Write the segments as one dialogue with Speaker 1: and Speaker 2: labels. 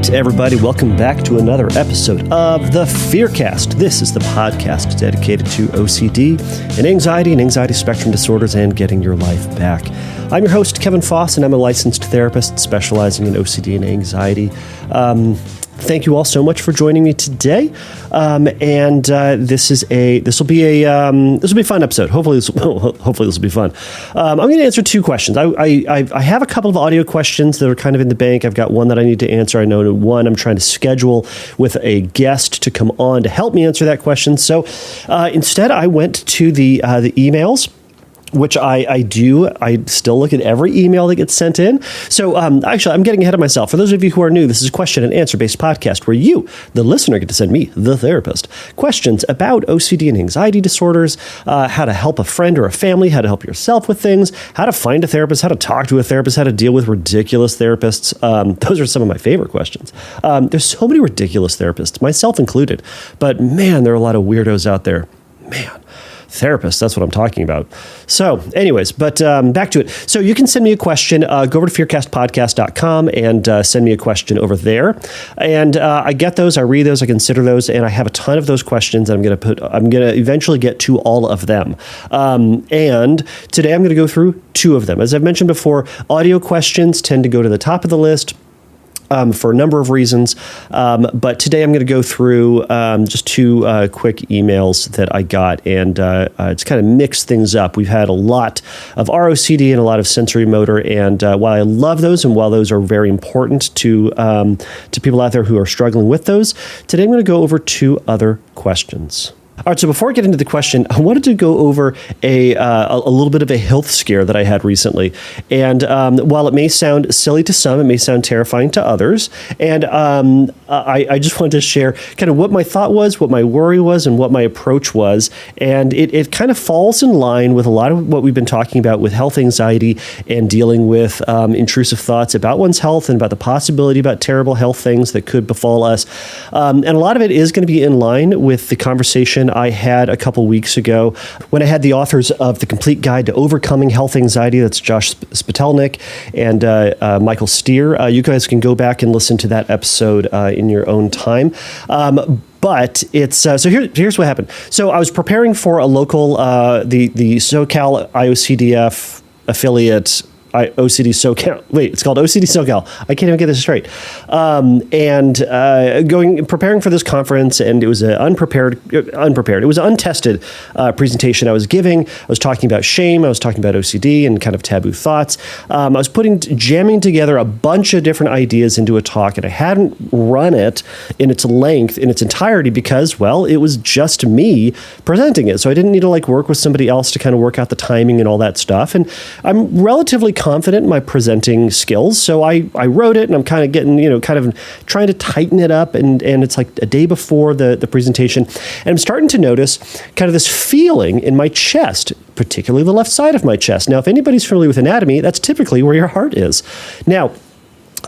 Speaker 1: right, everybody, welcome back to another episode of the Fearcast. This is the podcast dedicated to OCD and anxiety spectrum disorders and getting your life back. I'm your host, Kevin Foss, and I'm a licensed therapist specializing in OCD and anxiety. Thank you all so much for joining me today. This will be a fun episode. Hopefully this will be fun. I'm going to answer two questions. I have a couple of audio questions that are kind of in the bank. I've got one that I need to answer. I know one I'm trying to schedule with a guest to come on to help me answer that question. So instead, I went to the emails, which I do. I still look at every email that gets sent in. So actually, I'm getting ahead of myself. For those of you who are new, this is a question and answer based podcast where you, the listener, get to send me, the therapist, questions about OCD and anxiety disorders, how to help a friend or a family, how to help yourself with things, how to find a therapist, how to talk to a therapist, how to deal with ridiculous therapists. Those are some of my favorite questions. There's so many ridiculous therapists, myself included. But man, there are a lot of weirdos out there. Man. Therapists, that's what I'm talking about. So anyways, but back to it. So you can send me a question. Go over to fearcastpodcast.com and send me a question over there. And I get those, I read those, I consider those, and I have a ton of those questions. I'm going to eventually get to all of them. And today I'm going to go through two of them. As I've mentioned before, audio questions tend to go to the top of the list. For a number of reasons. But today I'm going to go through just two quick emails that I got, and it's kind of mixed things up. We've had a lot of ROCD and a lot of sensory motor, and while I love those and while those are very important to people out there who are struggling with those, today I'm going to go over two other questions. All right, so before I get into the question, I wanted to go over a little bit of a health scare that I had recently. And while it may sound silly to some, it may sound terrifying to others. And I just wanted to share kind of what my thought was, what my worry was, and what my approach was. And it kind of falls in line with a lot of what we've been talking about with health anxiety and dealing with intrusive thoughts about one's health and about the possibility about terrible health things that could befall us. And a lot of it is going to be in line with the conversation I had a couple weeks ago when I had the authors of The Complete Guide to Overcoming Health Anxiety. That's Josh Spitelnik and Michael Steer. You guys can go back and listen to that episode in your own time. But it's so here's what happened. So I was preparing for a local the SoCal IOCDF affiliate. OCD SoCal. Wait, it's called OCD SoCal. I can't even get this straight. Preparing for this conference, and it was unprepared. It was an untested presentation I was giving. I was talking about shame. I was talking about OCD and kind of taboo thoughts. I was jamming together a bunch of different ideas into a talk, and I hadn't run it in its length, in its entirety, because, well, it was just me presenting it. So I didn't need to work with somebody else to kind of work out the timing and all that stuff. And I'm relatively confident in my presenting skills. So I wrote it, and I'm kind of getting, kind of trying to tighten it up. And it's like a day before the presentation. And I'm starting to notice kind of this feeling in my chest, particularly the left side of my chest. Now, if anybody's familiar with anatomy, that's typically where your heart is. Now,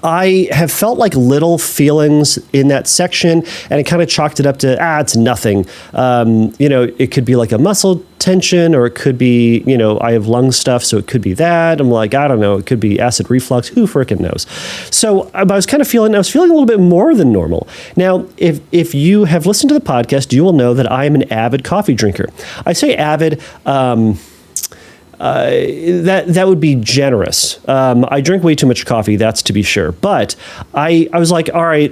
Speaker 1: I have felt like little feelings in that section, and I kind of chalked it up to, it's nothing. It could be like a muscle tension, or it could be, I have lung stuff, so it could be that. I'm like, I don't know, it could be acid reflux, who frickin' knows? So I was feeling a little bit more than normal. Now, if you have listened to the podcast, you will know that I am an avid coffee drinker. I say avid, that would be generous. I drink way too much coffee, that's to be sure. But I was like, all right,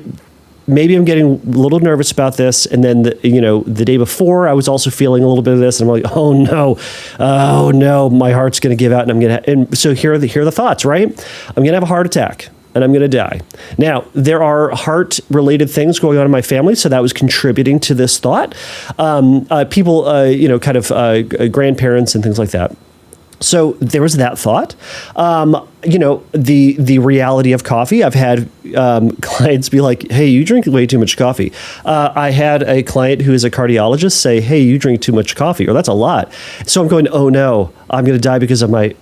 Speaker 1: maybe I'm getting a little nervous about this. And then, the day before, I was also feeling a little bit of this. And I'm like, oh no, my heart's going to give out. And so here are the thoughts, right? I'm going to have a heart attack, and I'm going to die. Now, there are heart-related things going on in my family, so that was contributing to this thought. People, grandparents and things like that. So there was that thought. The reality of coffee. I've had clients be like, hey, you drink way too much coffee. I had a client who is a cardiologist say, hey, you drink too much coffee, or that's a lot. So I'm going, oh no, I'm going to die because of my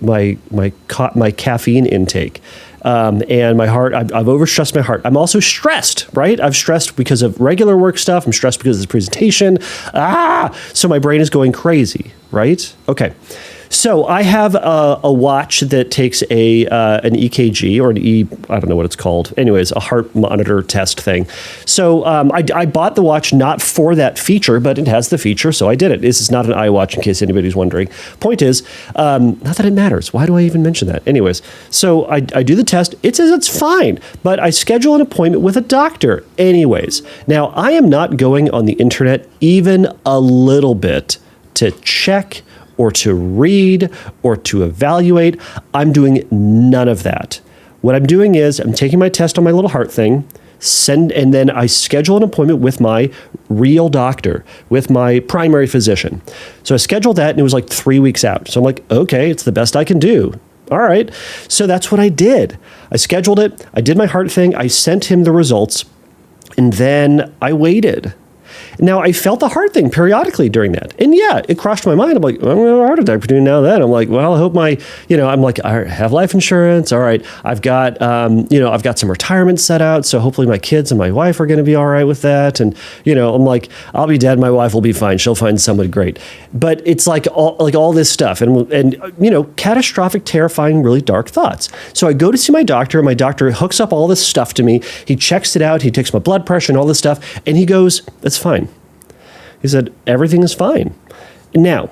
Speaker 1: caffeine intake. And my heart, I've overstressed my heart. I'm also stressed, right? I've stressed because of regular work stuff. I'm stressed because of this presentation. So my brain is going crazy, right? Okay. So I have a watch that takes an EKG or I don't know what it's called. Anyways, a heart monitor test thing. So I bought the watch not for that feature, but it has the feature, so I did it. This is not an iWatch, in case anybody's wondering. Point is, not that it matters. Why do I even mention that? Anyways, so I do the test. It says it's fine, but I schedule an appointment with a doctor anyways. Now, I am not going on the internet even a little bit to check or to read or to evaluate. I'm doing none of that. What I'm doing is I'm taking my test on my little heart thing, and then I schedule an appointment with my real doctor, with my primary physician. So I scheduled that, and it was like 3 weeks out. So I'm like, okay, it's the best I can do. All right. So that's what I did. I scheduled it. I did my heart thing. I sent him the results, and then I waited. Now, I felt the heart thing periodically during that. And yeah, it crossed my mind. I'm like, I'm going to have a heart attack between now and then. I'm like, well, I hope I'm like, I have life insurance. All right. I've got, I've got some retirement set out. So hopefully my kids and my wife are going to be all right with that. And, I'm like, I'll be dead. My wife will be fine. She'll find somebody great. But it's like all this stuff and catastrophic, terrifying, really dark thoughts. So I go to see my doctor, and my doctor hooks up all this stuff to me. He checks it out. He takes my blood pressure and all this stuff. And he goes, that's fine. He said, everything is fine. Now,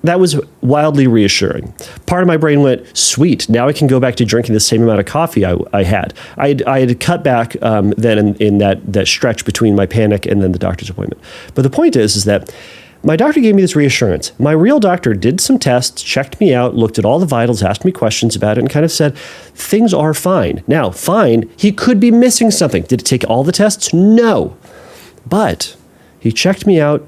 Speaker 1: that was wildly reassuring. Part of my brain went, sweet, now I can go back to drinking the same amount of coffee I had. I had cut back then in that stretch between my panic and then the doctor's appointment. But the point is that my doctor gave me this reassurance. My real doctor did some tests, checked me out, looked at all the vitals, asked me questions about it, and kind of said, things are fine. Now, fine, he could be missing something. Did it take all the tests? No. But he checked me out,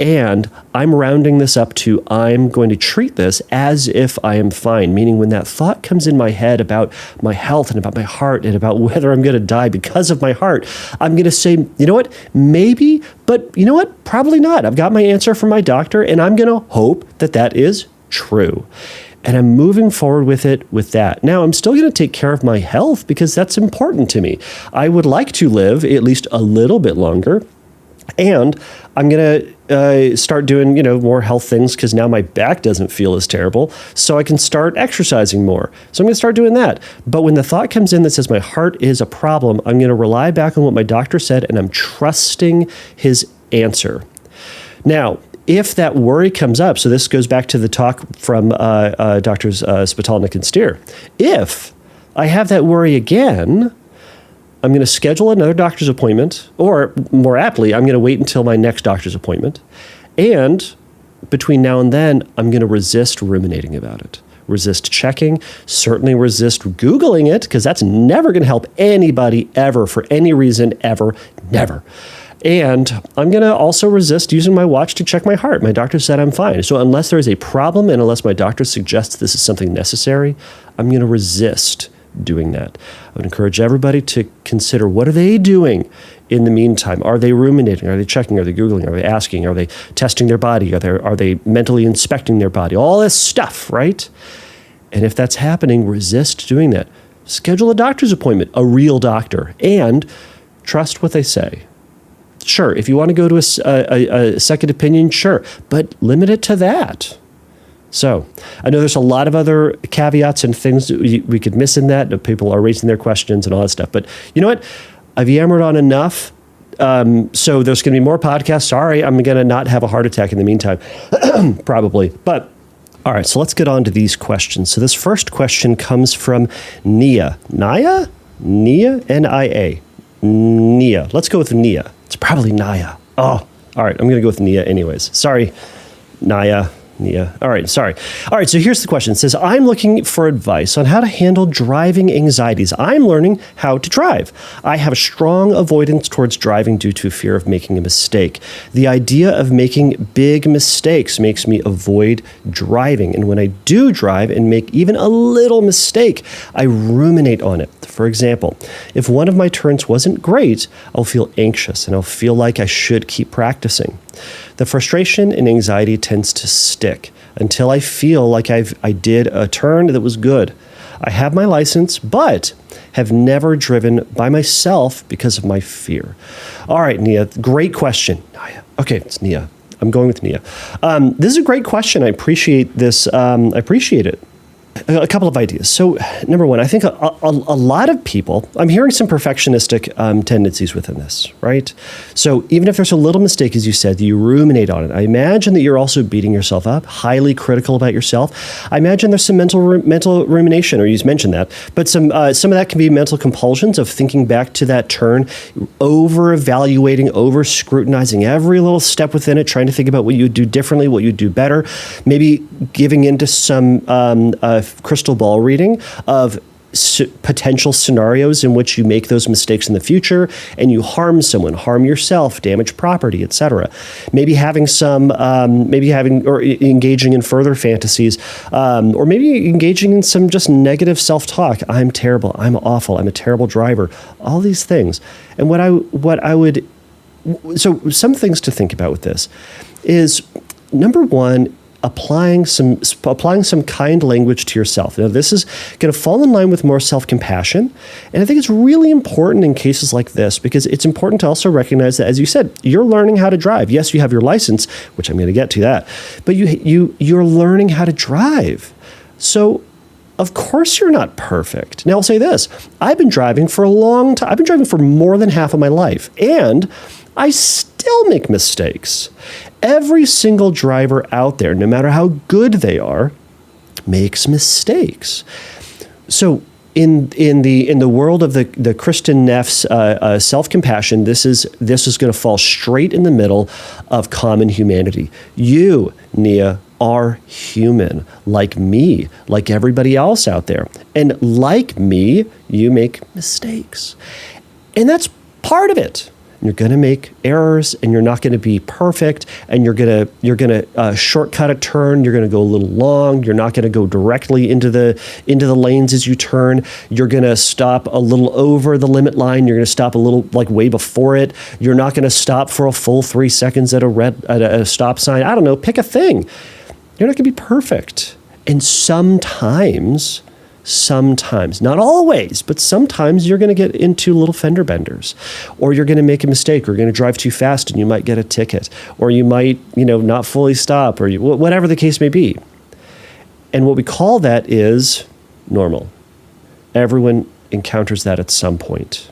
Speaker 1: and I'm rounding this up to I'm going to treat this as if I am fine, meaning when that thought comes in my head about my health and about my heart and about whether I'm going to die because of my heart, I'm going to say, you know what, maybe, but you know what, probably not. I've got my answer from my doctor, and I'm going to hope that that is true. And I'm moving forward with it with that. Now, I'm still going to take care of my health because that's important to me. I would like to live at least a little bit longer. And I'm going to start doing, more health things because now my back doesn't feel as terrible. So I can start exercising more. So I'm going to start doing that. But when the thought comes in that says my heart is a problem, I'm going to rely back on what my doctor said, and I'm trusting his answer. Now, if that worry comes up, so this goes back to the talk from Doctors Spitalnik and Steer. If I have that worry again, I'm going to schedule another doctor's appointment, or more aptly, I'm going to wait until my next doctor's appointment. And between now and then, I'm going to resist ruminating about it, resist checking, certainly resist Googling it, because that's never going to help anybody ever for any reason ever, never. And I'm going to also resist using my watch to check my heart. My doctor said I'm fine. So unless there is a problem and unless my doctor suggests this is something necessary, I'm going to resist doing that. I would encourage everybody to consider, what are they doing in the meantime? Are they ruminating? Are they checking? Are they Googling? Are they asking? Are they testing their body? Are they mentally inspecting their body? All this stuff, right? And if that's happening, resist doing that. Schedule a doctor's appointment, a real doctor, and trust what they say. Sure, if you want to go to a second opinion, sure, but limit it to that. So I know there's a lot of other caveats and things we could miss in that. People are raising their questions and all that stuff. But you know what? I've yammered on enough. So there's going to be more podcasts. Sorry, I'm going to not have a heart attack in the meantime, probably. But all right, so let's get on to these questions. So this first question comes from Nia. Nia? Nia? N-I-A. Nia. Let's go with Nia. It's probably Naya. Oh, all right. I'm going to go with Nia anyways. Sorry, Naya. Yeah. All right. Sorry. All right. So here's the question. It says, I'm looking for advice on how to handle driving anxieties. I'm learning how to drive. I have a strong avoidance towards driving due to fear of making a mistake. The idea of making big mistakes makes me avoid driving. And when I do drive and make even a little mistake, I ruminate on it. For example, if one of my turns wasn't great, I'll feel anxious and I'll feel like I should keep practicing. The frustration and anxiety tends to stick until I feel like I did a turn that was good. I have my license, but have never driven by myself because of my fear. All right, Nia, great question. Okay, it's Nia. I'm going with Nia. This is a great question. I appreciate this. I appreciate it. A couple of ideas. So, number one, I think a lot of people, I'm hearing some perfectionistic tendencies within this, right? So, even if there's a little mistake, as you said, you ruminate on it. I imagine that you're also beating yourself up, highly critical about yourself. I imagine there's some mental rumination, or you mentioned that, but some of that can be mental compulsions of thinking back to that turn, over-evaluating, over-scrutinizing every little step within it, trying to think about what you would do differently, what you'd do better, maybe giving into some crystal ball reading of potential scenarios in which you make those mistakes in the future and you harm someone, harm yourself, damage property, etc. Maybe having or engaging in further fantasies, or maybe engaging in some just negative self-talk. I'm terrible. I'm awful. I'm a terrible driver. All these things. And so some things to think about with this is, number one, applying some kind language to yourself. Now, this is going to fall in line with more self-compassion, and I think it's really important in cases like this because it's important to also recognize that, as you said, you're learning how to drive. Yes, you have your license, which I'm going to get to that, but you're learning how to drive. So, of course, you're not perfect. Now, I'll say this: I've been driving for a long time. I've been driving for more than half of my life, and I still make mistakes. Every single driver out there, no matter how good they are, makes mistakes. So in the world of the Kristin Neff's self-compassion, this is going to fall straight in the middle of common humanity. You, Nia, are human, like me, like everybody else out there. And like me, you make mistakes. And that's part of it. You're going to make errors, and you're not going to be perfect, and you're going to shortcut a turn. You're going to go a little long. You're not going to go directly into the lanes as you turn. You're going to stop a little over the limit line. You're going to stop a little way before it. You're not going to stop for a full 3 seconds at a stop sign. I don't know. Pick a thing. You're not going to be perfect, and sometimes, not always, but sometimes you're going to get into little fender benders, or you're going to make a mistake, or you're going to drive too fast and you might get a ticket, or you might, not fully stop, or whatever the case may be. And what we call that is normal. Everyone encounters that at some point.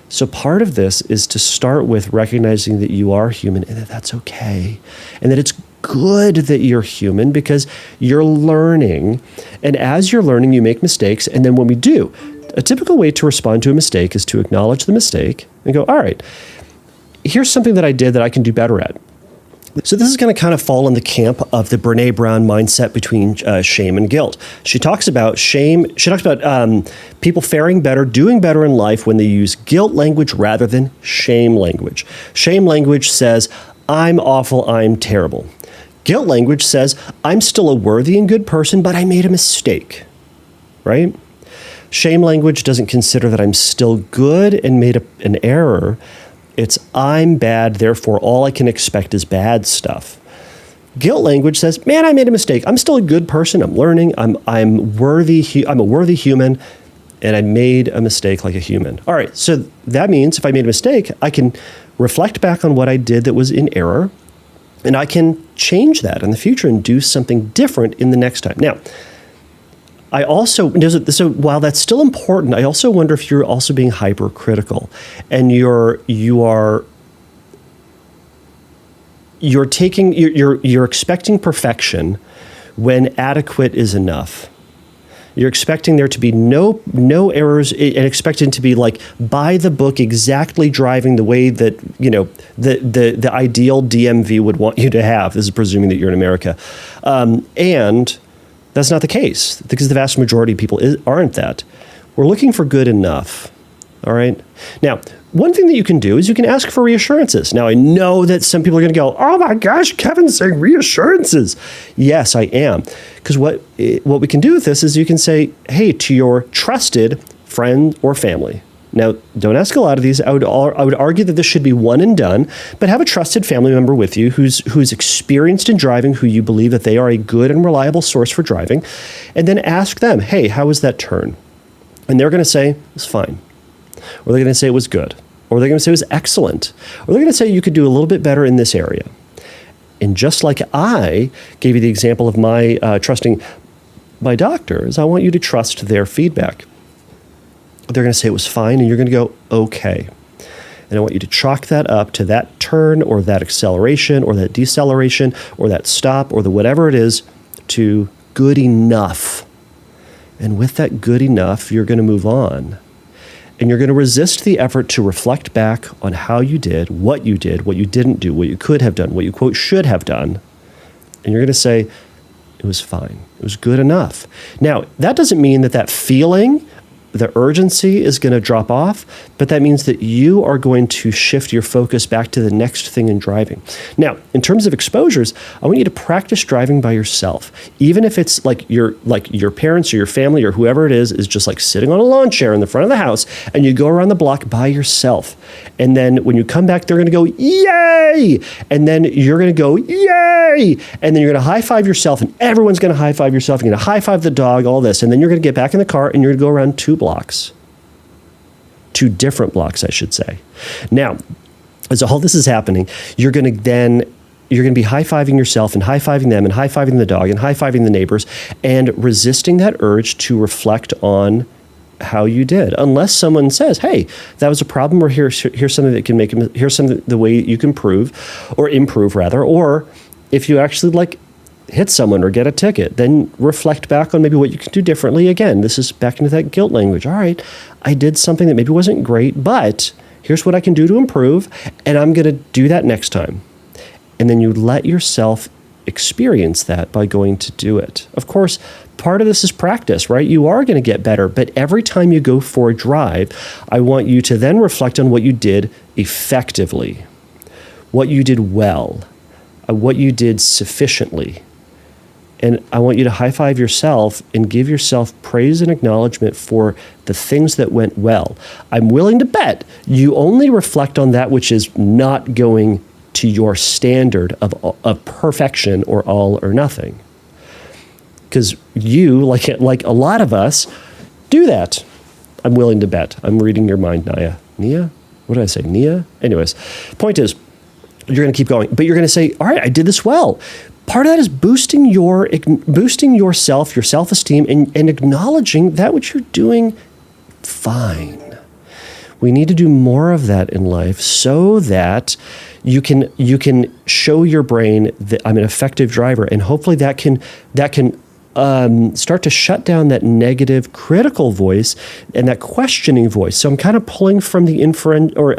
Speaker 1: So part of this is to start with recognizing that you are human and that that's okay, and that it's good that you're human because you're learning. And as you're learning, you make mistakes. And then when we do, a typical way to respond to a mistake is to acknowledge the mistake and go, all right, here's something that I did that I can do better at. So this is going to kind of fall in the camp of the Brene Brown mindset between shame and guilt. She talks about shame. She talks about people faring better, doing better in life when they use guilt language rather than shame language. Shame language says, I'm awful, I'm terrible. Guilt language says, I'm still a worthy and good person, but I made a mistake, right? Shame language doesn't consider that I'm still good and made an error. It's I'm bad, therefore all I can expect is bad stuff. Guilt language says, man, I made a mistake. I'm still a good person. I'm learning. I'm worthy. I'm a worthy human, and I made a mistake like a human. All right, so that means if I made a mistake, I can reflect back on what I did that was in error, and I can change that in the future and do something different in the next time. Now, I also, so while that's still important, I also wonder if you're also being hypercritical and you're expecting perfection when adequate is enough. You're expecting there to be no errors and expecting to be like by the book, exactly driving the way that, the ideal DMV would want you to have. This is presuming that you're in America. And that's not the case because the vast majority of people aren't that. We're looking for good enough. All right. Now, one thing that you can do is you can ask for reassurances. Now, I know that some people are going to go, oh my gosh, Kevin's saying reassurances. Yes, I am. Because what we can do with this is you can say, hey, to your trusted friend or family. Now, don't ask a lot of these. I would argue that this should be one and done, but have a trusted family member with you who's experienced in driving, who you believe that they are a good and reliable source for driving, and then ask them, hey, how was that turn? And they're going to say, it's fine. Or they're going to say it was good. Or they're going to say it was excellent. Or they're going to say you could do a little bit better in this area. And just like I gave you the example of my trusting my doctors, I want you to trust their feedback. They're going to say it was fine, and you're going to go, okay. And I want you to chalk that up to that turn or that acceleration or that deceleration or that stop or the whatever it is to good enough. And with that good enough, you're going to move on. And you're going to resist the effort to reflect back on how you did, what you didn't do, what you could have done, what you, quote, should have done. And you're going to say, it was fine. It was good enough. Now, that doesn't mean that feeling, the urgency is going to drop off, but that means that you are going to shift your focus back to the next thing in driving. Now, in terms of exposures, I want you to practice driving by yourself. Even if it's like your parents or your family or whoever it is just like sitting on a lawn chair in the front of the house, and you go around the block by yourself. And then when you come back, they're going to go, yay! And then you're going to go, yay! And then you're going to high five yourself, and everyone's going to high five yourself. You're going to high five the dog, all this. And then you're going to get back in the car, and you're going to go around 2 blocks. 2 different blocks, I should say. Now, as all this is happening, you're going to be high-fiving yourself and high-fiving them and high-fiving the dog and high-fiving the neighbors and resisting that urge to reflect on how you did. Unless someone says, hey, that was a problem, or here's something that can here's something the way you can improve rather, or if you actually hit someone or get a ticket, then reflect back on maybe what you can do differently. Again, this is back into that guilt language. All right, I did something that maybe wasn't great, but here's what I can do to improve, and I'm going to do that next time. And then you let yourself experience that by going to do it. Of course, part of this is practice, right? You are going to get better, but every time you go for a drive, I want you to then reflect on what you did effectively, what you did well, what you did sufficiently. And I want you to high-five yourself and give yourself praise and acknowledgement for the things that went well. I'm willing to bet you only reflect on that which is not going to your standard of perfection or all or nothing. Because you, like a lot of us, do that. I'm willing to bet. I'm reading your mind, Nia. Nia? What did I say? Nia? Anyways, point is, you're going to keep going, but you're going to say, all right, I did this well. Part of that is boosting yourself, your self-esteem, and acknowledging that which you're doing fine. We need to do more of that in life so that you can show your brain that I'm an effective driver, and hopefully that can start to shut down that negative critical voice and that questioning voice. So I'm kind of pulling from the inferent or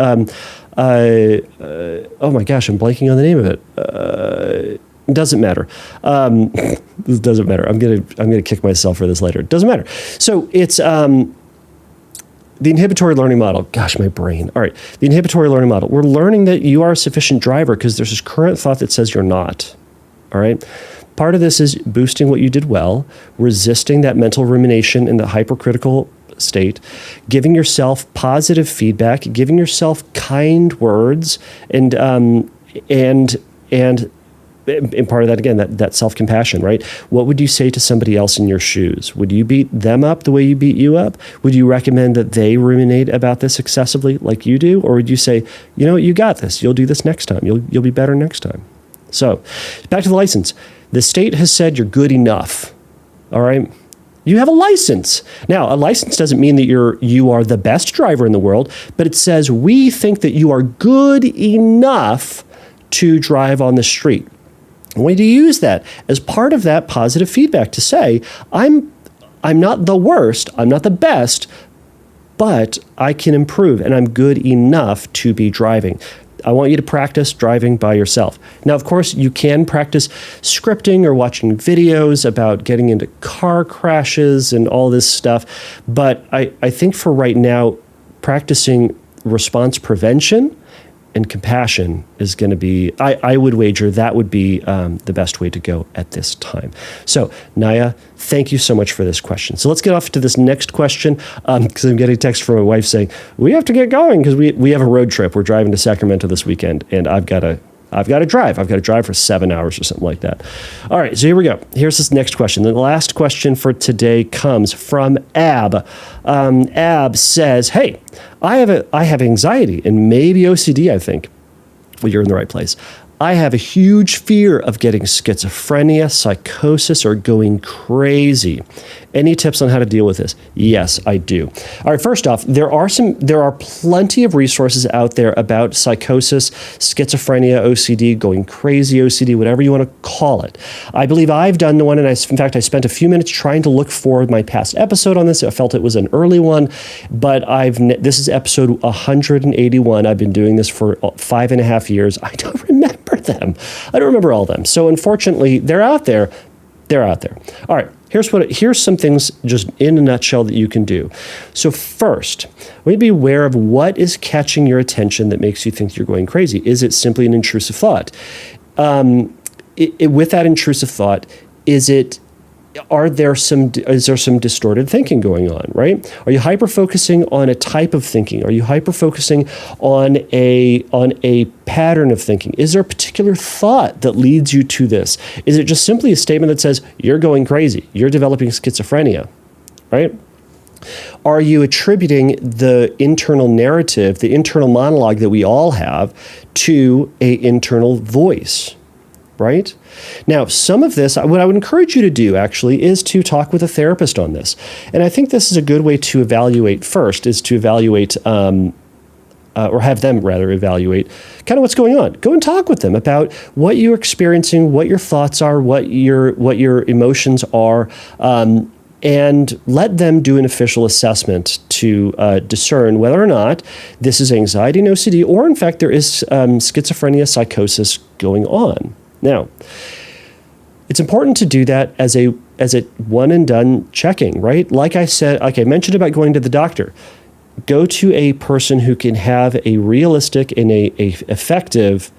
Speaker 1: oh my gosh, I'm blanking on the name of it. Doesn't matter. This doesn't matter. I'm gonna kick myself for this later. It doesn't matter. So it's the inhibitory learning model. Gosh, my brain. All right, the inhibitory learning model. We're learning that you are a sufficient driver because there's this current thought that says you're not. All right. Part of this is boosting what you did well, resisting that mental rumination in the hypercritical state, giving yourself positive feedback, giving yourself kind words, and part of that, again, that self-compassion, right? What would you say to somebody else in your shoes? Would you beat them up the way you beat you up? Would you recommend that they ruminate about this excessively like you do? Or would you say, you know what, you got this. You'll do this next time. You'll be better next time. So back to the license. The state has said you're good enough. All right? You have a license. Now, a license doesn't mean that you are the best driver in the world, but it says we think that you are good enough to drive on the street. I want you to use that as part of that positive feedback to say, I'm not the worst, I'm not the best, but I can improve and I'm good enough to be driving. I want you to practice driving by yourself. Now, of course, you can practice scripting or watching videos about getting into car crashes and all this stuff, but I think for right now, practicing response prevention and compassion is going to be, I would wager that would be the best way to go at this time. So, Naya, thank you so much for this question. So let's get off to this next question because I'm getting a text from my wife saying, we have to get going because we have a road trip. We're driving to Sacramento this weekend, and I've got to drive. I've got to drive for 7 hours or something like that. All right, so here we go. Here's this next question. The last question for today comes from Ab. Ab says, hey, I have anxiety and maybe OCD, I think. Well, you're in the right place. I have a huge fear of getting schizophrenia, psychosis, or going crazy. Any tips on how to deal with this? Yes, I do. All right, first off, there are plenty of resources out there about psychosis, schizophrenia, OCD, going crazy OCD, whatever you want to call it. I believe I've done one, and I spent a few minutes trying to look for my past episode on this. I felt it was an early one, but this is episode 181. I've been doing this for 5.5 years. I don't remember them. I don't remember all of them. So unfortunately, they're out there. They're out there. All right, here's some things just in a nutshell that you can do. So first, we need to be aware of what is catching your attention that makes you think you're going crazy. Is it simply an intrusive thought? With that intrusive thought, is there some distorted thinking going on, right? Are you hyper-focusing on a type of thinking? Are you hyper-focusing on a pattern of thinking? Is there a particular thought that leads you to this? Is it just simply a statement that says, you're going crazy, you're developing schizophrenia, right? Are you attributing the internal narrative, the internal monologue that we all have, to an internal voice? Right? Now, some of this, what I would encourage you to do actually is to talk with a therapist on this. And I think this is a good way to evaluate first, is to evaluate, or have them rather evaluate kind of what's going on. Go and talk with them about what you're experiencing, what your thoughts are, what your emotions are, and let them do an official assessment to discern whether or not this is anxiety and OCD, or in fact there is schizophrenia, psychosis going on. Now, it's important to do that as a one and done checking, right? Like I mentioned about going to the doctor. Go to a person who can have a realistic and a effective,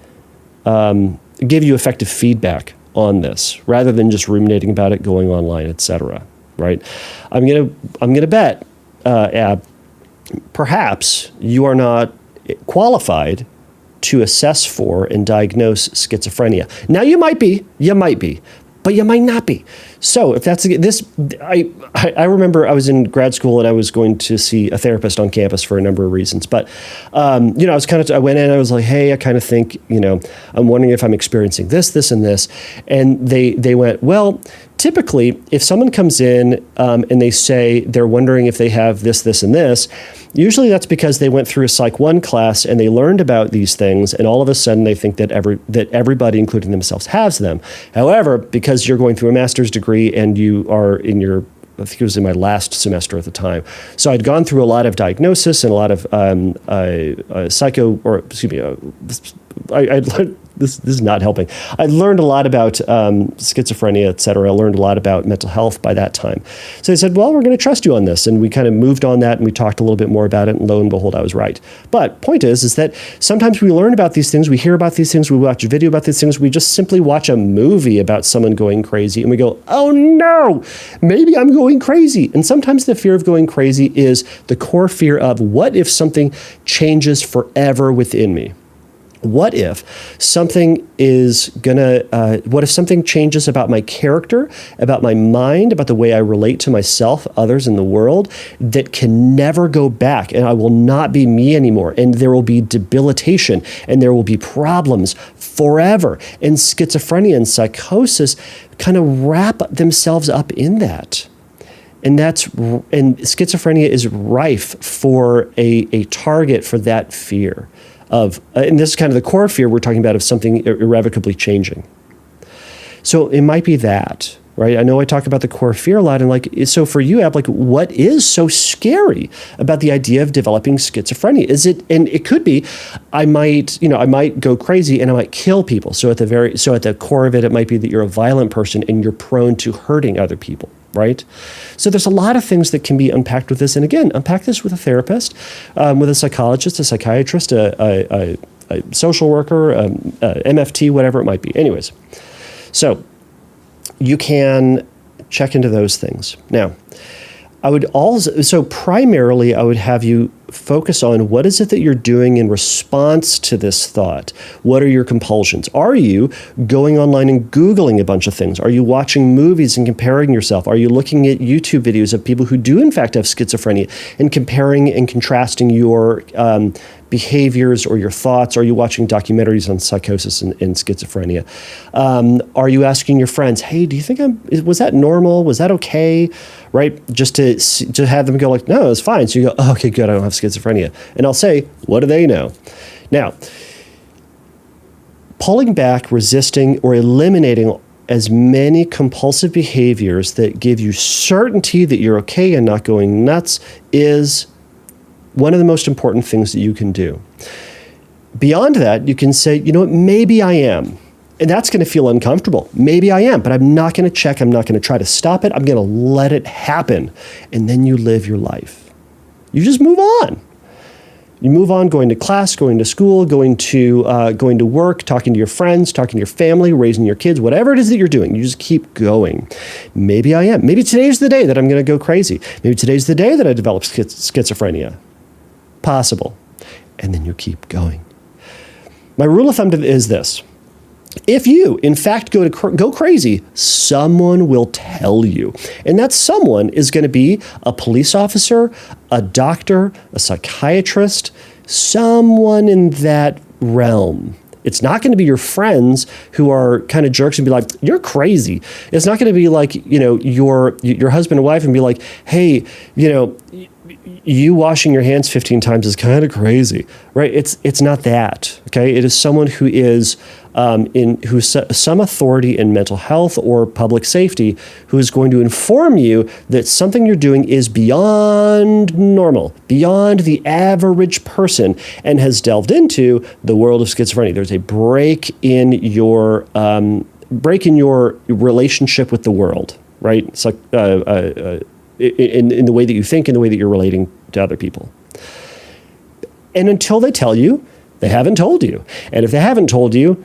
Speaker 1: give you effective feedback on this, rather than just ruminating about it, going online, etc. Right? I'm gonna bet, Ab, perhaps you are not qualified to assess for and diagnose schizophrenia. Now you might be, but you might not be. So if that's this, I remember I was in grad school and I was going to see a therapist on campus for a number of reasons. But I went in and I was like, hey, I kind of think, I'm wondering if I'm experiencing this, and this. And they went, well, typically, if someone comes in and they say they're wondering if they have this, and this, usually that's because they went through a Psych 1 class and they learned about these things, and all of a sudden they think that everybody, including themselves, has them. However, because you're going through a master's degree and you are in your, I think it was in my last semester at the time, so I'd gone through a lot of diagnosis and a lot of I'd learned, this is not helping. I learned a lot about schizophrenia, et cetera. I learned a lot about mental health by that time. So they said, well, we're going to trust you on this. And we kind of moved on that and we talked a little bit more about it. And lo and behold, I was right. But point is that sometimes we learn about these things, we hear about these things, we watch a video about these things, we just simply watch a movie about someone going crazy and we go, oh no, maybe I'm going crazy. And sometimes the fear of going crazy is the core fear of, what if something changes forever within me? What if something changes about my character, about my mind, about the way I relate to myself, others, in the world, that can never go back, and I will not be me anymore, and there will be debilitation, and there will be problems forever. And schizophrenia and psychosis kind of wrap themselves up in that. And schizophrenia is rife for a target for that fear of, and this is kind of the core fear we're talking about, of something irrevocably changing. So it might be that, right? I know I talk about the core fear a lot, and so for you, Ab, what is so scary about the idea of developing schizophrenia? Is it, and it could be, I might go crazy and I might kill people. So at the core of it, it might be that you're a violent person and you're prone to hurting other people. Right? So there's a lot of things that can be unpacked with this. And again, unpack this with a therapist, with a psychologist, a psychiatrist, a social worker, MFT, whatever it might be. Anyways, so you can check into those things. Now, primarily I would have you focus on, what is it that you're doing in response to this thought? What are your compulsions? Are you going online and Googling a bunch of things? Are you watching movies and comparing yourself? Are you looking at YouTube videos of people who do in fact have schizophrenia and comparing and contrasting your behaviors or your thoughts? Are you watching documentaries on psychosis and schizophrenia? Are you asking your friends, hey, do you think was that normal? Was that okay? Right? Just to have them go like, no, it's fine. So you go, oh, okay, good. I don't have schizophrenia. And I'll say, what do they know? Now, pulling back, resisting, or eliminating as many compulsive behaviors that give you certainty that you're okay and not going nuts is one of the most important things that you can do. Beyond that, you can say, you know what, maybe I am. And that's going to feel uncomfortable. Maybe I am, but I'm not going to check. I'm not going to try to stop it. I'm going to let it happen. And then you live your life. You just move on. You move on going to class, going to school, going to work, talking to your friends, talking to your family, raising your kids, whatever it is that you're doing. You just keep going. Maybe I am. Maybe today's the day that I'm going to go crazy. Maybe today's the day that I develop schizophrenia. Possible. And then you keep going. My rule of thumb is this. If you, in fact, go crazy, someone will tell you. And that someone is going to be a police officer, a doctor, a psychiatrist, someone in that realm. It's not going to be your friends who are kind of jerks and be like, you're crazy. It's not going to be like, your husband and wife and be like, hey, you washing your hands 15 times is kind of crazy, right? It's not that, okay? It is someone who is who's some authority in mental health or public safety who is going to inform you that something you're doing is beyond normal, beyond the average person, and has delved into the world of schizophrenia. There's a break in your relationship with the world, right? It's like in the way that you think, in the way that you're relating to other people. And until they tell you, they haven't told you. And if they haven't told you,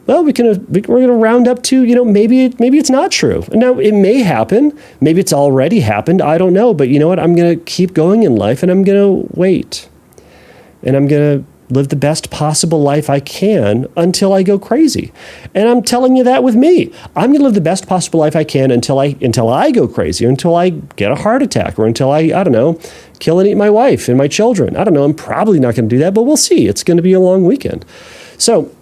Speaker 1: well, we're going to round up to, maybe it's not true. Now, it may happen. Maybe it's already happened. I don't know. But you know what? I'm going to keep going in life, and I'm going to wait. And I'm going to live the best possible life I can until I go crazy. And I'm telling you that with me. I'm going to live the best possible life I can until I go crazy, until I get a heart attack, or until I don't know, kill and eat my wife and my children. I don't know. I'm probably not going to do that, but we'll see. It's going to be a long weekend. So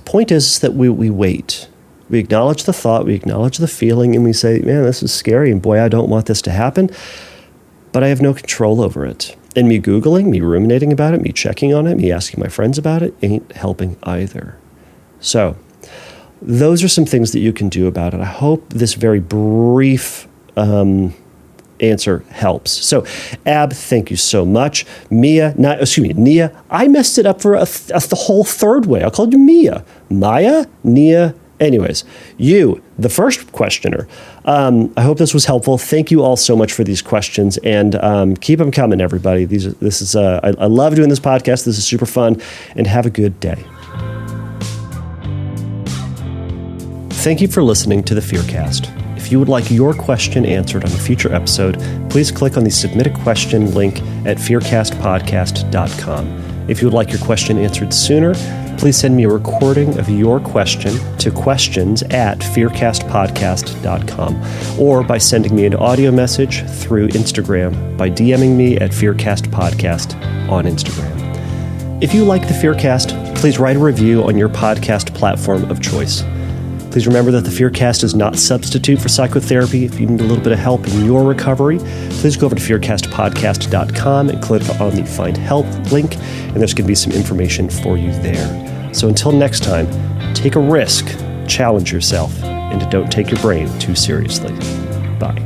Speaker 1: point is that we wait. We acknowledge the thought, we acknowledge the feeling, and we say, man, this is scary, and boy, I don't want this to happen, but I have no control over it. And me Googling, me ruminating about it, me checking on it, me asking my friends about it ain't helping either. So those are some things that you can do about it. I hope this very brief answer helps. So, Ab, thank you so much. Nia, I messed it up for the whole third way. I'll call you Mia. Maya, Nia. Anyways, you, the first questioner. I hope this was helpful. Thank you all so much for these questions, and keep them coming, everybody. I love doing this podcast. This is super fun, and have a good day. Thank you for listening to the Fearcast. If you would like your question answered on a future episode, please click on the Submit a Question link at fearcastpodcast.com. If you would like your question answered sooner, please send me a recording of your question to questions@fearcastpodcast.com, or by sending me an audio message through Instagram by DMing me at fearcastpodcast on Instagram. If you like the Fearcast, please write a review on your podcast platform of choice. Please remember that the Fearcast is not a substitute for psychotherapy. If you need a little bit of help in your recovery, please go over to fearcastpodcast.com and click on the Find Help link, and there's going to be some information for you there. So until next time, take a risk, challenge yourself, and don't take your brain too seriously. Bye.